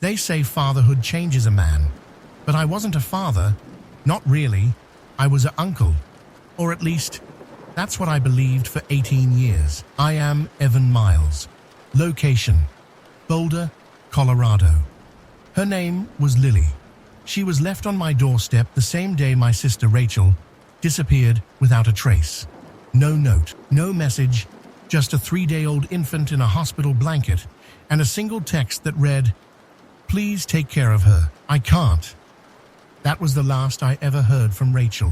They say fatherhood changes a man, but I wasn't a father. Not really. I was an uncle. Or at least, that's what I believed for 18 years. I am Evan Miles. Location: Boulder, Colorado. Her name was Lily. She was left on my doorstep the same day my sister Rachel disappeared without a trace. No note, no message, just a 3-day-old infant in a hospital blanket and a single text that read, "Please take care of her. I can't." That was the last I ever heard from Rachel.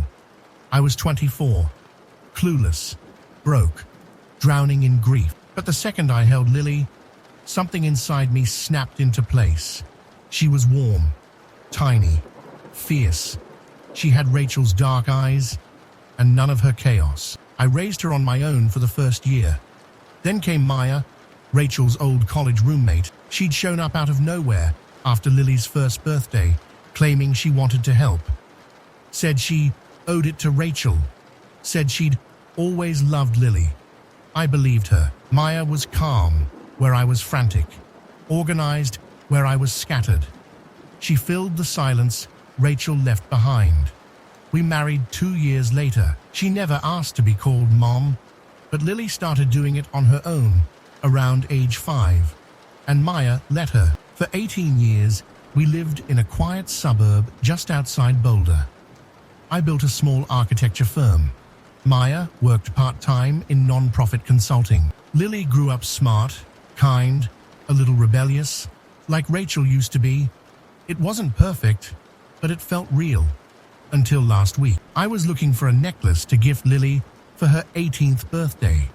I was 24, clueless, broke, drowning in grief. But the second I held Lily, something inside me snapped into place. She was warm, tiny, fierce. She had Rachel's dark eyes and none of her chaos. I raised her on my own for the first year. Then came Maya, Rachel's old college roommate. She'd shown up out of nowhere after Lily's first birthday, claiming she wanted to help. Said she owed it to Rachel. Said she'd always loved Lily. I believed her. Maya was calm where I was frantic, organized where I was scattered. She filled the silence Rachel left behind. We married 2 years later. She never asked to be called Mom, but Lily started doing it on her own around age 5, and Maya let her. For 18 years, we lived in a quiet suburb just outside Boulder. I built a small architecture firm. Maya worked part-time in non-profit consulting. Lily grew up smart, kind, a little rebellious, like Rachel used to be. It wasn't perfect, but it felt real. Until last week, I was looking for a necklace to gift Lily for her 18th birthday.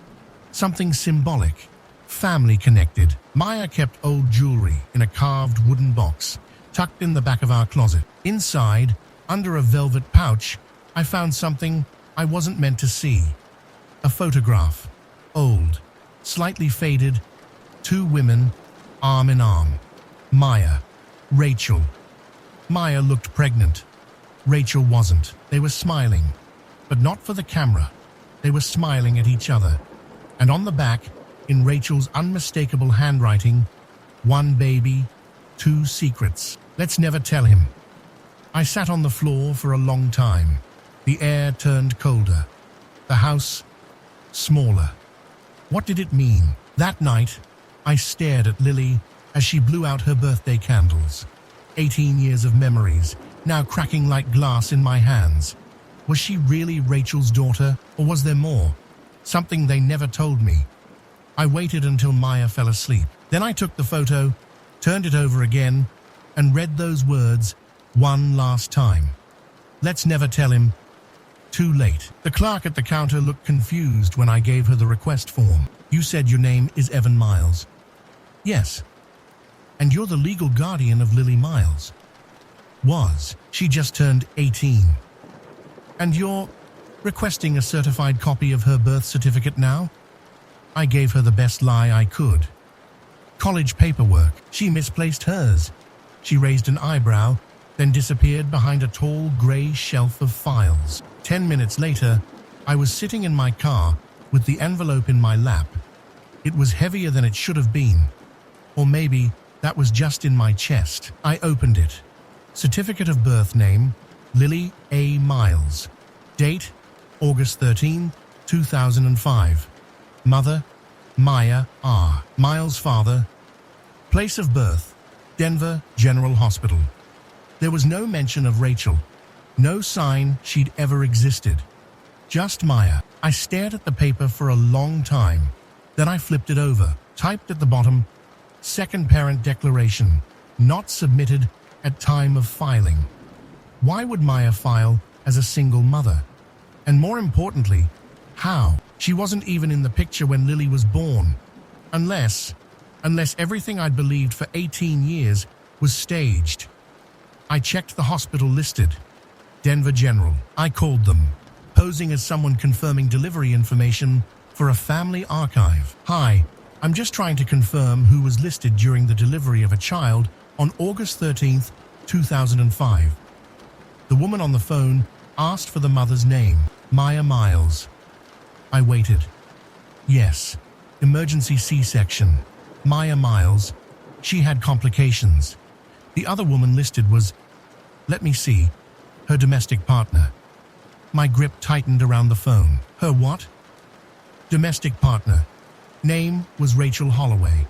Something symbolic, family-connected. Maya kept old jewelry in a carved wooden box, tucked in the back of our closet. Inside, under a velvet pouch, I found something I wasn't meant to see. A photograph. Old, slightly faded, 2 women, arm in arm. Maya, Rachel. Maya looked pregnant. Rachel wasn't. They were smiling, but not for the camera. They were smiling at each other. And on the back, in Rachel's unmistakable handwriting, 1 baby, 2 secrets. Let's never tell him. I sat on the floor for a long time. The air turned colder. The house, smaller. What did it mean? That night, I stared at Lily as she blew out her birthday candles. 18 years of memories, now cracking like glass in my hands. Was she really Rachel's daughter, or was there more? Something they never told me. I waited until Maya fell asleep. Then I took the photo, turned it over again, and read those words one last time. Let's never tell him. Too late. The clerk at the counter looked confused when I gave her the request form. You said your name is Evan Miles. Yes. And you're the legal guardian of Lily Miles. Was. She just turned 18. And you're requesting a certified copy of her birth certificate now? I gave her the best lie I could. College paperwork. She misplaced hers. She raised an eyebrow, then disappeared behind a tall gray shelf of files. 10 minutes later, I was sitting in my car with the envelope in my lap. It was heavier than it should have been. Or maybe that was just in my chest. I opened it. Certificate of birth name, Lily A. Miles. Date, August 13, 2005. Mother, Maya R. Miles' father. Place of birth, Denver General Hospital. There was no mention of Rachel. No sign she'd ever existed. Just Maya. I stared at the paper for a long time. Then I flipped it over, typed at the bottom, second parent declaration, not submitted at time of filing. Why would Maya file as a single mother? And more importantly, how? She wasn't even in the picture when Lily was born. Unless everything I'd believed for 18 years was staged. I checked the hospital listed. Denver General. I called them, posing as someone confirming delivery information for a family archive. Hi, I'm just trying to confirm who was listed during the delivery of a child on August 13th, 2005. The woman on the phone asked for the mother's name, Maya Miles. I waited. Yes, emergency C-section. Maya Miles. She had complications. The other woman listed was, let me see, her domestic partner. My grip tightened around the phone. Her what? Domestic partner. Name was Rachel Holloway.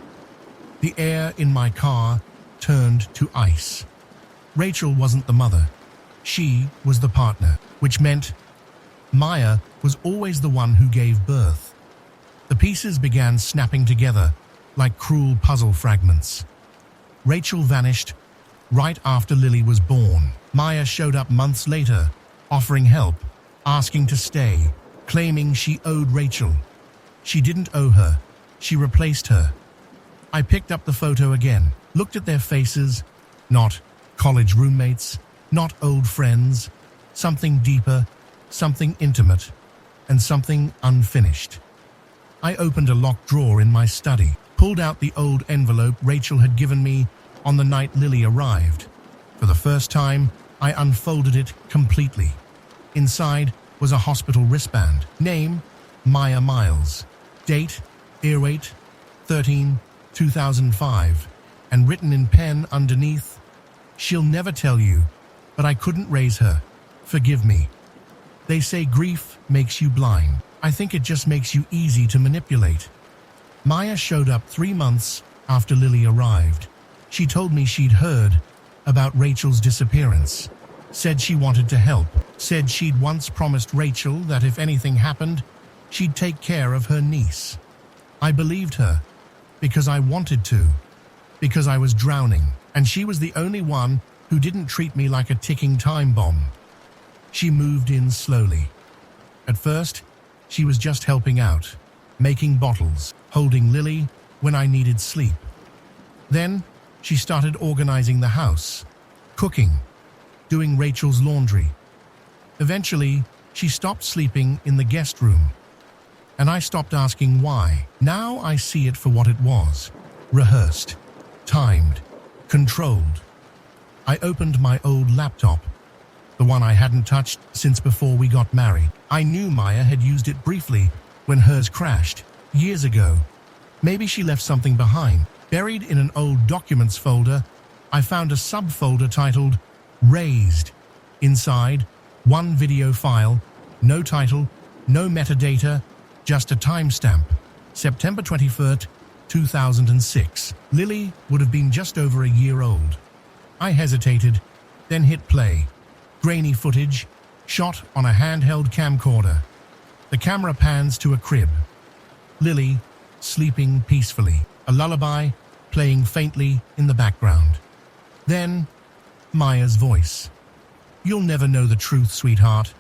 The air in my car turned to ice. Rachel wasn't the mother. She was the partner, which meant Maya was always the one who gave birth. The pieces began snapping together like cruel puzzle fragments. Rachel vanished right after Lily was born. Maya showed up months later, offering help, asking to stay, claiming she owed Rachel. She didn't owe her. She replaced her. I picked up the photo again, looked at their faces, not college roommates, not old friends, something deeper, something intimate, and something unfinished. I opened a locked drawer in my study, pulled out the old envelope Rachel had given me on the night Lily arrived. For the first time, I unfolded it completely. Inside was a hospital wristband. Name, Maya Miles. Date, 08/13/2005. And written in pen underneath, she'll never tell you, but I couldn't raise her. Forgive me. They say grief makes you blind. I think it just makes you easy to manipulate. Maya showed up 3 months after Lily arrived. She told me she'd heard about Rachel's disappearance, said she wanted to help, said she'd once promised Rachel that if anything happened, she'd take care of her niece. I believed her because I wanted to, because I was drowning, and she was the only one who didn't treat me like a ticking time bomb. She moved in slowly. At first, she was just helping out, making bottles, holding Lily when I needed sleep. Then, she started organizing the house, cooking, doing Rachel's laundry. Eventually, she stopped sleeping in the guest room, and I stopped asking why. Now I see it for what it was: rehearsed, timed, controlled. I opened my old laptop, the one I hadn't touched since before we got married. I knew Maya had used it briefly when hers crashed, years ago. Maybe she left something behind. Buried in an old documents folder, I found a subfolder titled Raised. Inside, one video file, no title, no metadata, just a timestamp, September 23rd, 2006. Lily would have been just over a year old. I hesitated, then hit play. Grainy footage, shot on a handheld camcorder. The camera pans to a crib. Lily, sleeping peacefully. A lullaby playing faintly in the background. Then, Maya's voice. You'll never know the truth, sweetheart.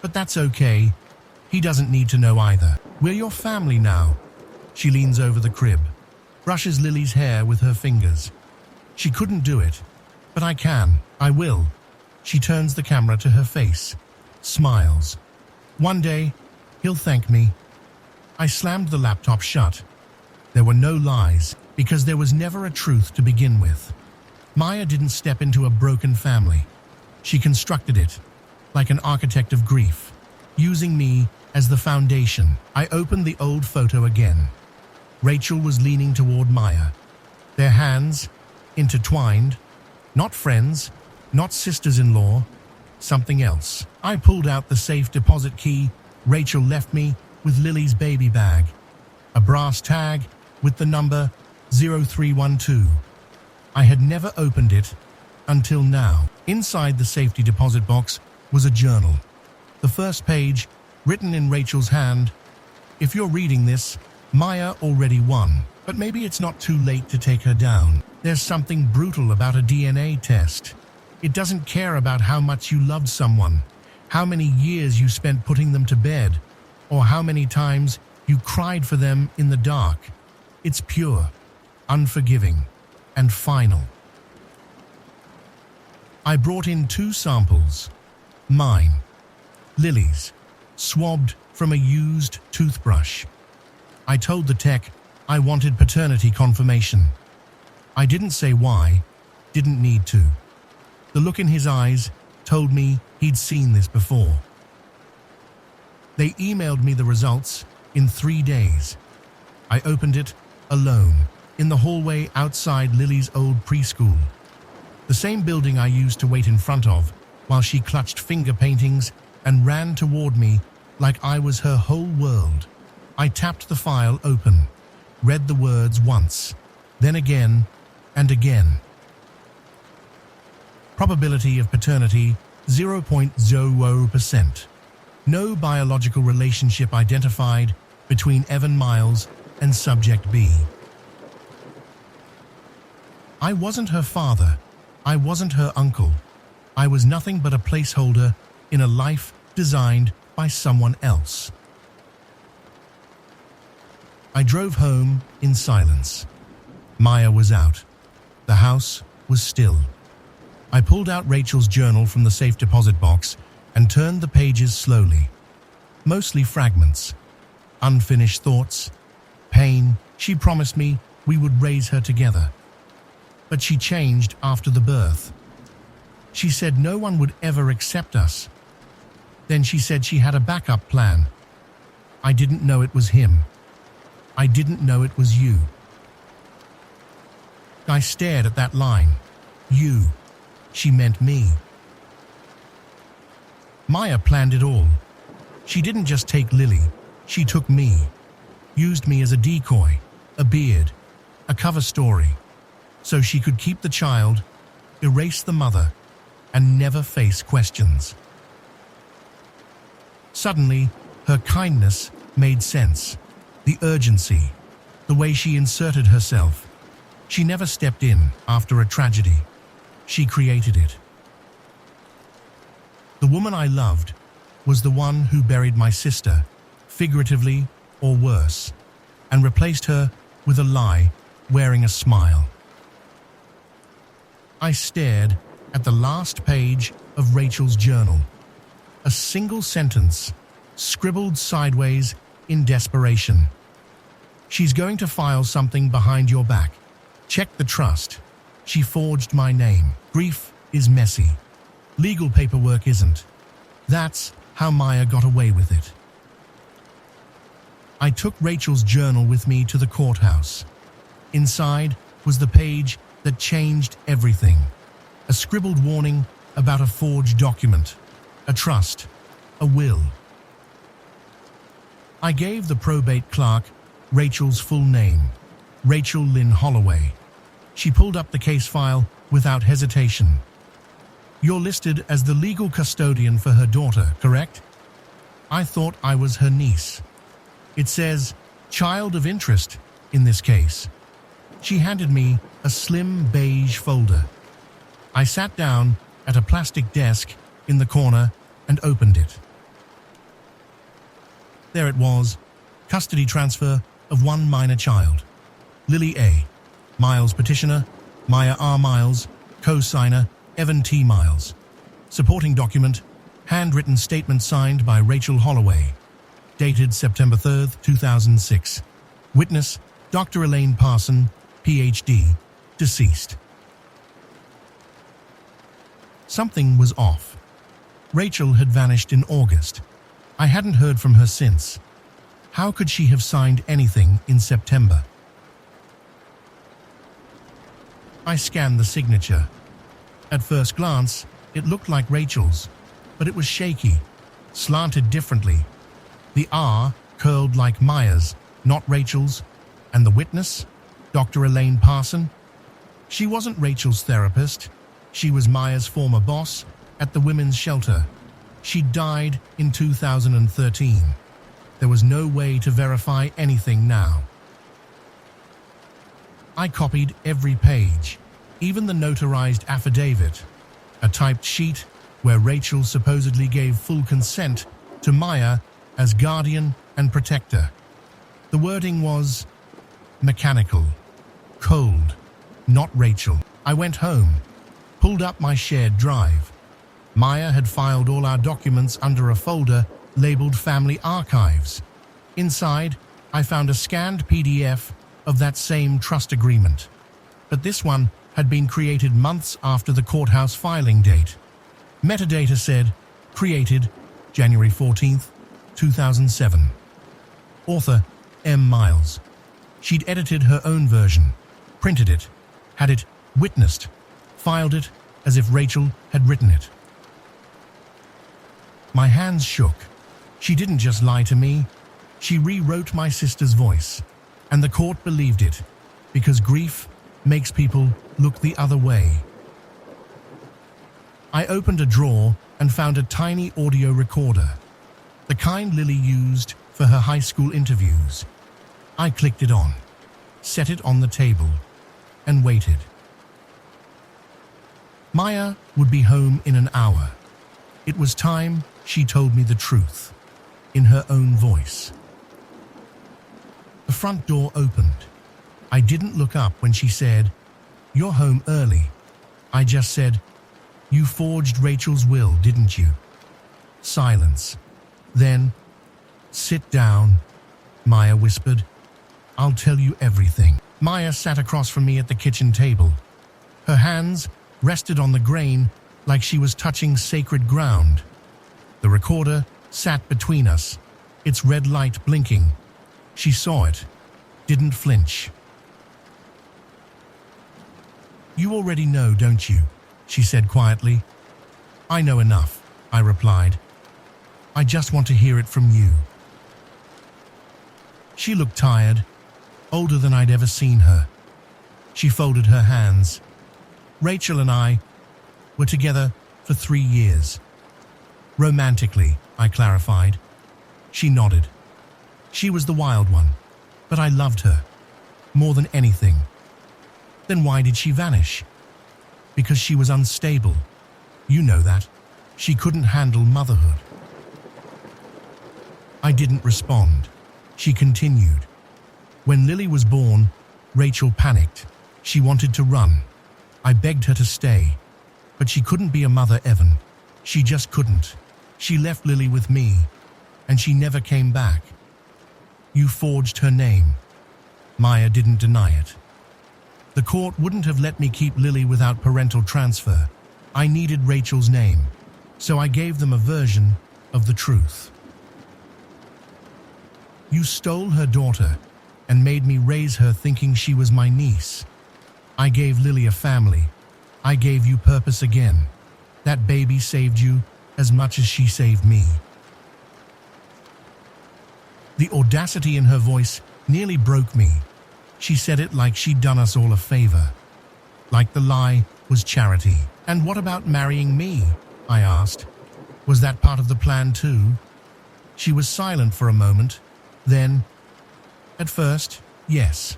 But that's okay. He doesn't need to know either. We're your family now. She leans over the crib, brushes Lily's hair with her fingers. She couldn't do it, but I can. I will. She turns the camera to her face, smiles. One day, he'll thank me. I slammed the laptop shut. There were no lies, because there was never a truth to begin with. Maya didn't step into a broken family. She constructed it, like an architect of grief, using me as the foundation. I opened the old photo again. Rachel was leaning toward Maya, their hands intertwined, not friends, not sisters-in-law, something else. I pulled out the safe deposit key Rachel left me with Lily's baby bag, a brass tag with the number 0312. I had never opened it until now. Inside the safety deposit box was a journal. The first page, written in Rachel's hand. If you're reading this, Maya already won, but maybe it's not too late to take her down. There's something brutal about a DNA test. It doesn't care about how much you loved someone, how many years you spent putting them to bed, or how many times you cried for them in the dark. It's pure, unforgiving, and final. I brought in 2 samples. Mine, Lily's, swabbed from a used toothbrush. I told the tech I wanted paternity confirmation. I didn't say why, didn't need to. The look in his eyes told me he'd seen this before. They emailed me the results in 3 days. I opened it alone in the hallway outside Lily's old preschool. The The same building I used to wait in front of while she clutched finger paintings and ran toward me like I was her whole world. I tapped the file open, read the words once, then again and again. Probability of paternity 0.00%. No biological relationship identified between Evan Miles and subject B. I wasn't her father. I wasn't her uncle. I was nothing but a placeholder in a life designed by someone else. I drove home in silence. Maya was out. The house was still. I pulled out Rachel's journal from the safe deposit box and turned the pages slowly. Mostly fragments. Unfinished thoughts. Pain. She promised me we would raise her together. But she changed after the birth. She said no one would ever accept us. Then she said she had a backup plan. I didn't know it was him. I didn't know it was you. I stared at that line. You. She meant me. Maya planned it all. She didn't just take Lily. She took me. Used me as a decoy, a beard, a cover story, so she could keep the child, erase the mother, and never face questions. Suddenly, her kindness made sense. The urgency, the way she inserted herself. She never stepped in after a tragedy. She created it. The woman I loved was the one who buried my sister, figuratively or worse, and replaced her with a lie wearing a smile. I stared at the last page of Rachel's journal. A single sentence, scribbled sideways in desperation. She's going to file something behind your back. Check the trust. She forged my name. Grief is messy. Legal paperwork isn't. That's how Maya got away with it. I took Rachel's journal with me to the courthouse. Inside was the page that changed everything. A scribbled warning about a forged document, a trust, a will. I gave the probate clerk Rachel's full name, Rachel Lynn Holloway. She pulled up the case file without hesitation. You're listed as the legal custodian for her daughter, correct? I thought I was her niece. It says, child of interest in this case. She handed me a slim beige folder. I sat down at a plastic desk in the corner and opened it. There it was, custody transfer of one minor child. Lily A. Miles petitioner, Maya R. Miles, co-signer, Evan T. Miles. Supporting document, handwritten statement signed by Rachel Holloway. Dated September 3rd, 2006. Witness, Dr. Elaine Parson, Ph.D., deceased. Something was off. Rachel had vanished in August. I hadn't heard from her since. How could she have signed anything in September? I scanned the signature. At first glance, it looked like Rachel's, but it was shaky, slanted differently. The R curled like Maya's, not Rachel's, and the witness, Dr. Elaine Parson. She wasn't Rachel's therapist. She was Maya's former boss at the women's shelter. She died in 2013. There was no way to verify anything now. I copied every page, even the notarized affidavit, a typed sheet where Rachel supposedly gave full consent to Maya as guardian and protector. The wording was mechanical, cold, not Rachel. I went home, pulled up my shared drive. Maya had filed all our documents under a folder labeled Family Archives. Inside, I found a scanned PDF of that same trust agreement. But this one had been created months after the courthouse filing date. Metadata said, created January 14th, 2007. Author, M. Miles. She'd edited her own version, printed it, had it witnessed, filed it as if Rachel had written it. My hands shook. She didn't just lie to me, she rewrote my sister's voice, and the court believed it, because grief makes people look the other way. I opened a drawer and found a tiny audio recorder, the kind Lily used for her high school interviews. I clicked it on, set it on the table, and waited. Maya would be home in an hour. It was time she told me the truth, in her own voice. The front door opened. I didn't look up when she said, "You're home early." I just said, "You forged Rachel's will, didn't you?" Silence. Then, "Sit down," Maya whispered. "I'll tell you everything." Maya sat across from me at the kitchen table. Her hands rested on the grain like she was touching sacred ground. The recorder sat between us, its red light blinking. She saw it, didn't flinch. "You already know, don't you?" she said quietly. "I know enough," I replied. "I just want to hear it from you." She looked tired, older than I'd ever seen her. She folded her hands. "Rachel and I were together for 3 years. Romantically," I clarified. She nodded. "She was the wild one, but I loved her more than anything." "Then why did she vanish?" "Because she was unstable. You know that. She couldn't handle motherhood." I didn't respond. She continued. "When Lily was born, Rachel panicked. She wanted to run. I begged her to stay, but she couldn't be a mother, Evan. She just couldn't. She left Lily with me, and she never came back. You forged her name." Maya didn't deny it. "The court wouldn't have let me keep Lily without parental transfer. I needed Rachel's name, so I gave them a version of the truth. You stole her daughter and made me raise her thinking she was my niece. I gave Lily a family. I gave you purpose again. That baby saved you as much as she saved me." The audacity in her voice nearly broke me. She said it like she'd done us all a favor, like the lie was charity. "And what about marrying me?" I asked. "Was that part of the plan too?" She was silent for a moment. Then, "At first, yes.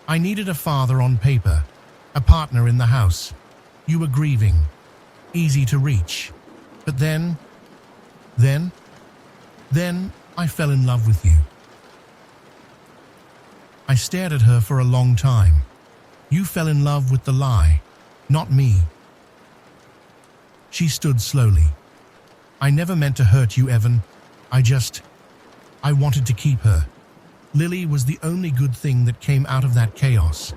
I needed a father on paper, a partner in the house. You were grieving, easy to reach. But then I fell in love with you." I stared at her for a long time. "You fell in love with the lie, not me." She stood slowly. "I never meant to hurt you, Evan. I wanted to keep her. Lily was the only good thing that came out of that chaos.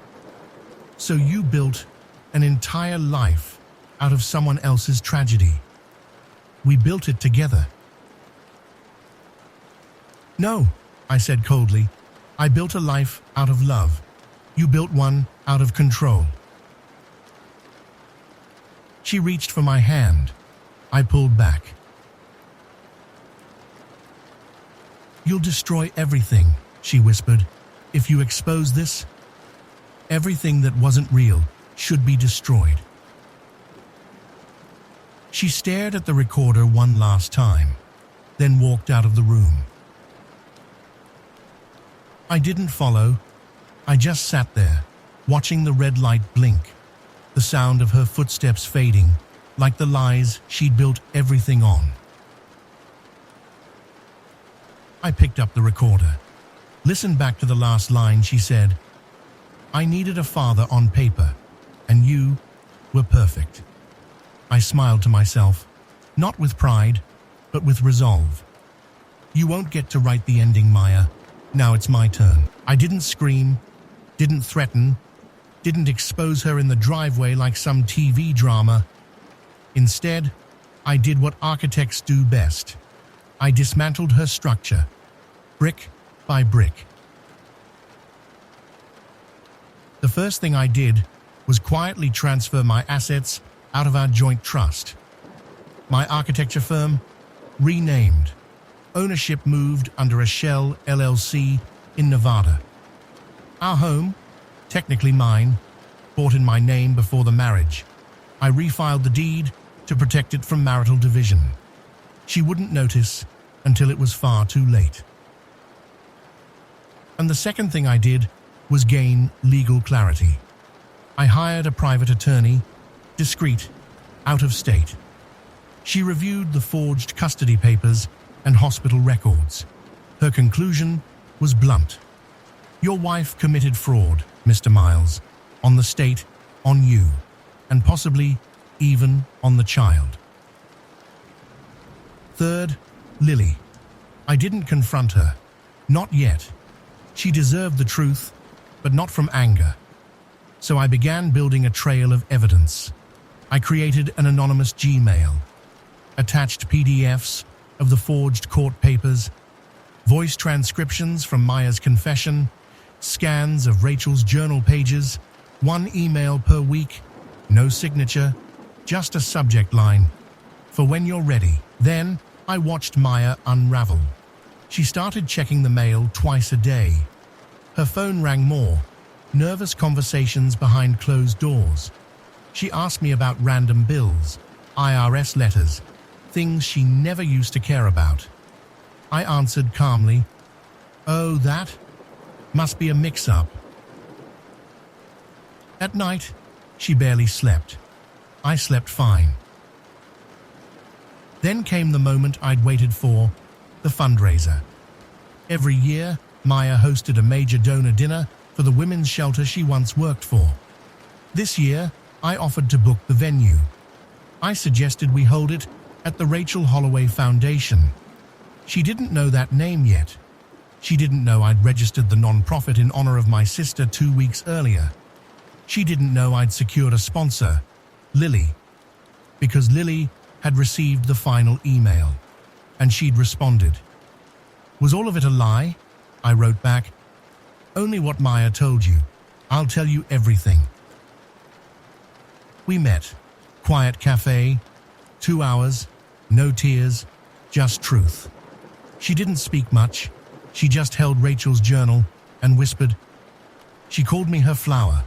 So you built an entire life out of someone else's tragedy. We built it together." "No," I said coldly. "I built a life out of love. You built one out of control." She reached for my hand. I pulled back. "You'll destroy everything," she whispered. "If you expose this, everything that wasn't real should be destroyed." She stared at the recorder one last time, then walked out of the room. I didn't follow. I just sat there, watching the red light blink, the sound of her footsteps fading, like the lies she'd built everything on. I picked up the recorder, listened back to the last line she said. "I needed a father on paper, and you were perfect." I smiled to myself, not with pride, but with resolve. "You won't get to write the ending, Maya. Now it's my turn." I didn't scream, didn't threaten, didn't expose her in the driveway like some TV drama. Instead, I did what architects do best. I dismantled her structure, brick by brick. The first thing I did was quietly transfer my assets out of our joint trust. My architecture firm renamed. Ownership moved under a Shell LLC in Nevada. Our home, technically mine, bought in my name before the marriage. I refiled the deed to protect it from marital division. She wouldn't notice until it was far too late. And the second thing I did was gain legal clarity. I hired a private attorney, discreet, out of state. She reviewed the forged custody papers and hospital records. Her conclusion was blunt. Your wife committed fraud, Mr. Miles, on the state, on you, and possibly even on the child. Third, Lily. I didn't confront her. Not yet. She deserved the truth, but not from anger. So I began building a trail of evidence. I created an anonymous Gmail, attached PDFs of the forged court papers, voice transcriptions from Maya's confession, scans of Rachel's journal pages, one email per week, no signature, just a subject line, for when you're ready. Then I watched Maya unravel. She started checking the mail twice a day. Her phone rang more, nervous conversations behind closed doors. She asked me about random bills, IRS letters, things she never used to care about. I answered calmly, "Oh, that? Must be a mix-up." At night, she barely slept. I slept fine. Then came the moment I'd waited for, the fundraiser. Every year, Maya hosted a major donor dinner for the women's shelter she once worked for. This year, I offered to book the venue. I suggested we hold it at the Rachel Holloway Foundation. She didn't know that name yet. She didn't know I'd registered the non-profit in honor of my sister 2 weeks earlier. She didn't know I'd secured a sponsor, Lily, because Lily had received the final email, and she'd responded. Was all of it a lie? I wrote back, "Only what Maya told you. I'll tell you everything." We met. Quiet cafe, 2 hours, no tears, just truth. She didn't speak much. She just held Rachel's journal and whispered. She called me her flower.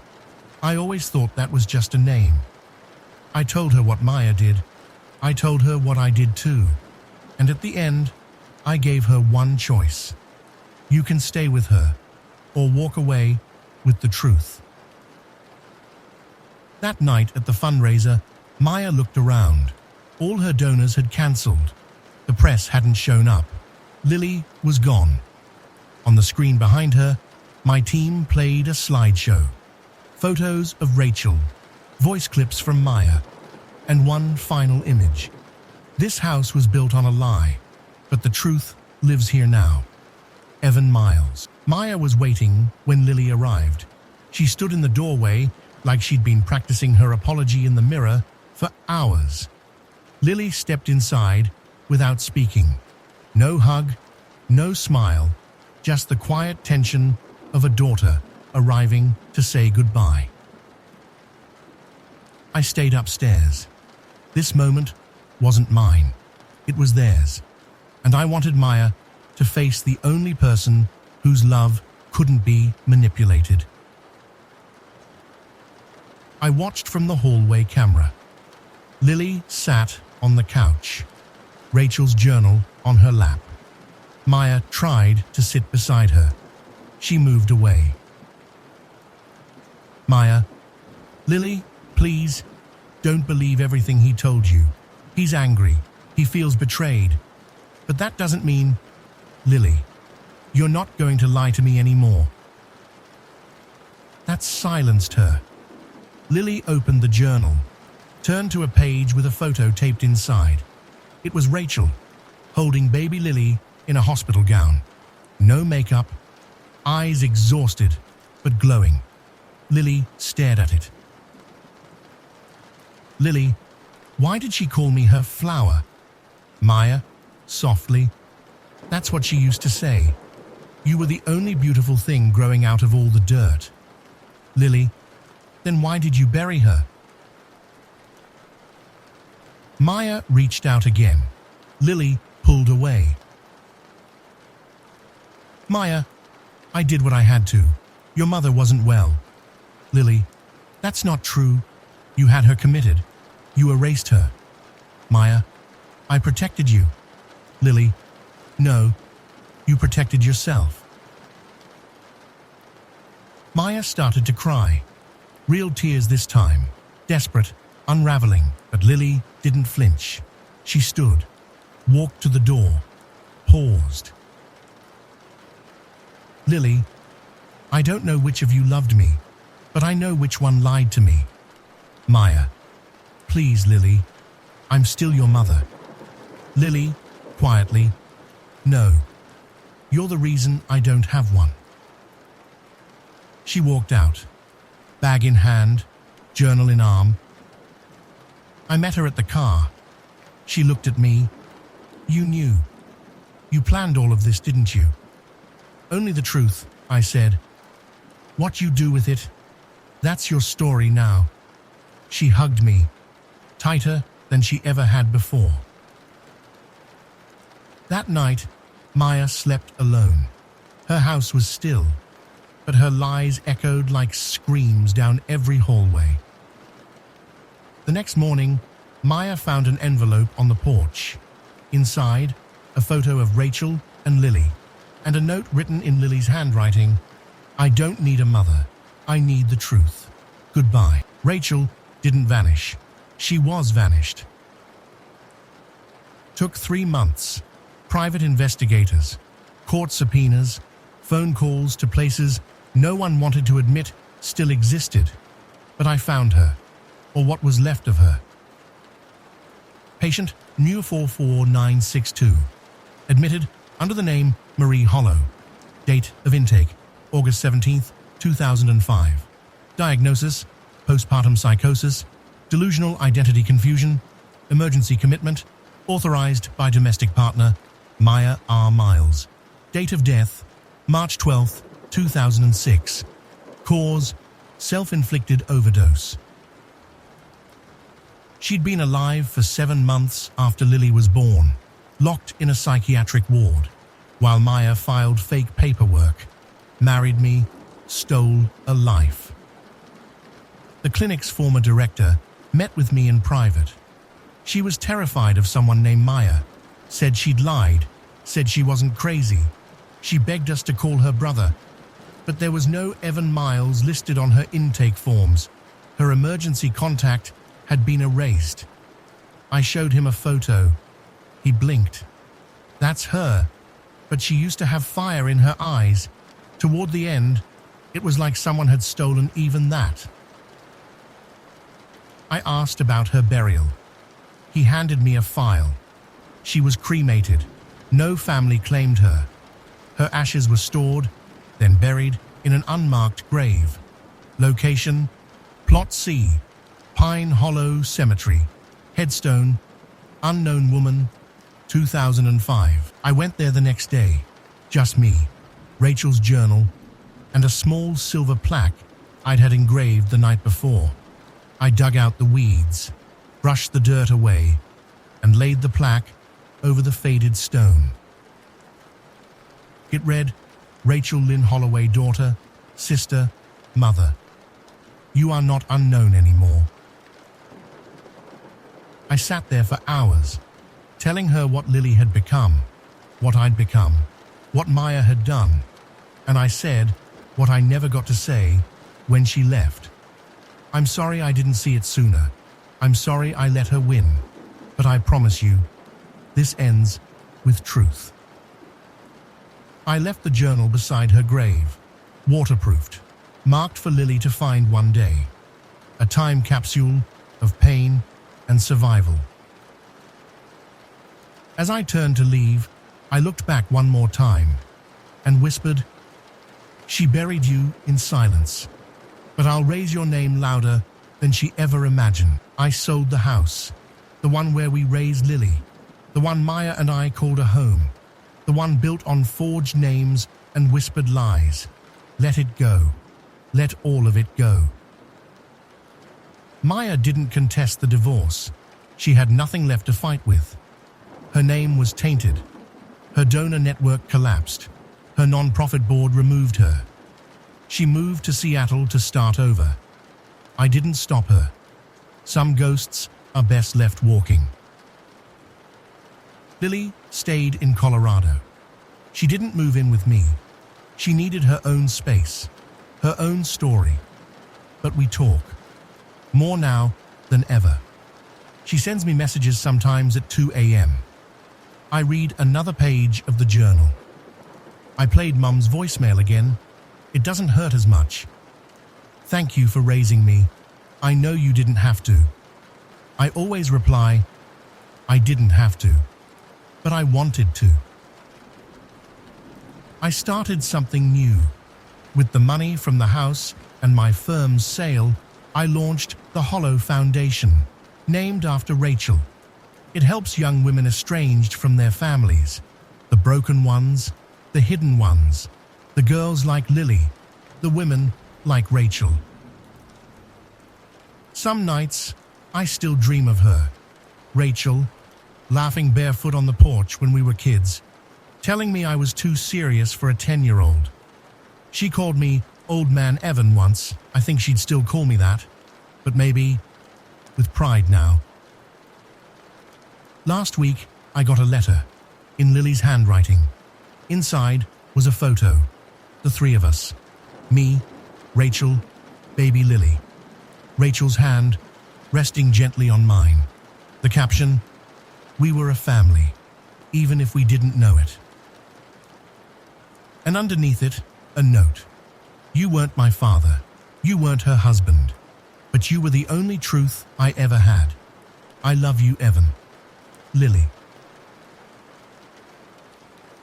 I always thought that was just a name. I told her what Maya did. I told her what I did too. And at the end, I gave her one choice. You can stay with her, or walk away with the truth. That night at the fundraiser, Maya looked around. All her donors had cancelled. The press hadn't shown up. Lily was gone. On the screen behind her, my team played a slideshow. Photos of Rachel, voice clips from Maya, and one final image. This house was built on a lie, but the truth lives here now. Evan Miles. Maya was waiting when Lily arrived. She stood in the doorway like she'd been practicing her apology in the mirror for hours. Lily stepped inside without speaking. No hug, no smile, just the quiet tension of a daughter arriving to say goodbye. I stayed upstairs. This moment wasn't mine. It was theirs. And I wanted Maya to face the only person whose love couldn't be manipulated. I watched from the hallway camera. Lily sat on the couch, Rachel's journal on her lap. Maya tried to sit beside her. She moved away. Maya, "Lily, please, don't believe everything he told you. He's angry. He feels betrayed. But that doesn't mean..." "Lily, you're not going to lie to me anymore." That silenced her. Lily opened the journal, turned to a page with a photo taped inside. It was Rachel, holding baby Lily in a hospital gown. No makeup, eyes exhausted but glowing. Lily stared at it. "Lily, why did she call me her flower?" Maya, softly, "That's what she used to say. You were the only beautiful thing growing out of all the dirt." "Lily, then why did you bury her?" Maya reached out again. Lily pulled away. Maya, I did what I had to. Your mother wasn't well. Lily, that's not true. You had her committed. You erased her. Maya, I protected you. Lily, no, you protected yourself. Maya started to cry. Real tears this time. Desperate, unraveling, but Lily didn't flinch. She stood, walked to the door, paused. Lily, I don't know which of you loved me, but I know which one lied to me. Maya, please, Lily, I'm still your mother. Lily, quietly, no, you're the reason I don't have one. She walked out, bag in hand, journal in arm. I met her at the car. She looked at me. You knew. You planned all of this, didn't you? Only the truth, I said. What you do with it, that's your story now. She hugged me, tighter than she ever had before. That night, Maya slept alone. Her house was still, but her lies echoed like screams down every hallway. The next morning, Maya found an envelope on the porch. Inside, a photo of Rachel and Lily, and a note written in Lily's handwriting. I don't need a mother. I need the truth. Goodbye. Rachel didn't vanish. She was vanished. Took 3 months. Private investigators, court subpoenas, phone calls to places no one wanted to admit still existed. But I found her, or what was left of her. Patient New 44962. Admitted under the name Marie Hollow. Date of intake, August 17th, 2005. Diagnosis, postpartum psychosis, delusional identity confusion, emergency commitment, authorized by domestic partner, Maya R. Miles. Date of death, March 12th, 2006. Cause, self-inflicted overdose. She'd been alive for 7 months after Lily was born, locked in a psychiatric ward, while Maya filed fake paperwork, married me, stole a life. The clinic's former director met with me in private. She was terrified of someone named Maya, said she'd lied, said she wasn't crazy. She begged us to call her brother, but there was no Evan Miles listed on her intake forms. Her emergency contact had been erased. I showed him a photo. He blinked. That's her, but she used to have fire in her eyes. Toward the end, it was like someone had stolen even that. I asked about her burial. He handed me a file. She was cremated. No family claimed her. Her ashes were stored, then buried in an unmarked grave. Location, Plot C, Pine Hollow Cemetery. Headstone, unknown woman, 2005. I went there the next day. Just me, Rachel's journal, and a small silver plaque I'd had engraved the night before. I dug out the weeds, brushed the dirt away, and laid the plaque over the faded stone. It read, Rachel Lynn Holloway, daughter, sister, mother. You are not unknown anymore. I sat there for hours, telling her what Lily had become, what I'd become, what Maya had done, and I said what I never got to say when she left. I'm sorry I didn't see it sooner. I'm sorry I let her win. But I promise you, this ends with truth. I left the journal beside her grave, waterproofed, marked for Lily to find one day. A time capsule of pain and survival. As I turned to leave, I looked back one more time and whispered, she buried you in silence, but I'll raise your name louder than she ever imagined. I sold the house, the one where we raised Lily, the one Maya and I called a home, the one built on forged names and whispered lies. Let it go. Let all of it go. Maya didn't contest the divorce. She had nothing left to fight with. Her name was tainted. Her donor network collapsed. Her non-profit board removed her. She moved to Seattle to start over. I didn't stop her. Some ghosts are best left walking. Lily stayed in Colorado. She didn't move in with me. She needed her own space, her own story. But we talk. More now than ever. She sends me messages sometimes at 2 a.m. I read another page of the journal. I played Mum's voicemail again. It doesn't hurt as much. Thank you for raising me. I know you didn't have to. I always reply, I didn't have to, but I wanted to. I started something new. With the money from the house and my firm's sale, I launched the Hollow Foundation, named after Rachel. It helps young women estranged from their families, the broken ones, the hidden ones, the girls like Lily, the women like Rachel. Some nights, I still dream of her, Rachel, laughing barefoot on the porch when we were kids, telling me I was too serious for a 10-year-old. She called me Old Man Evan once. I think she'd still call me that, but maybe with pride now. Last week, I got a letter, in Lily's handwriting. Inside was a photo, the three of us. Me, Rachel, baby Lily. Rachel's hand resting gently on mine. The caption, "We were a family, even if we didn't know it." And underneath it, a note. "You weren't my father. You weren't her husband. But you were the only truth I ever had. I love you, Evan. Lily."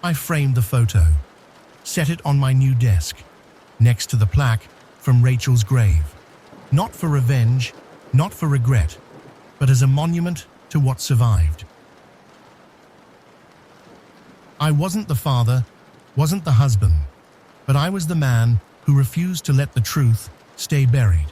I framed the photo, set it on my new desk, next to the plaque from Rachel's grave. Not for revenge, not for regret, but as a monument to what survived. I wasn't the father, wasn't the husband, but I was the man who refused to let the truth stay buried.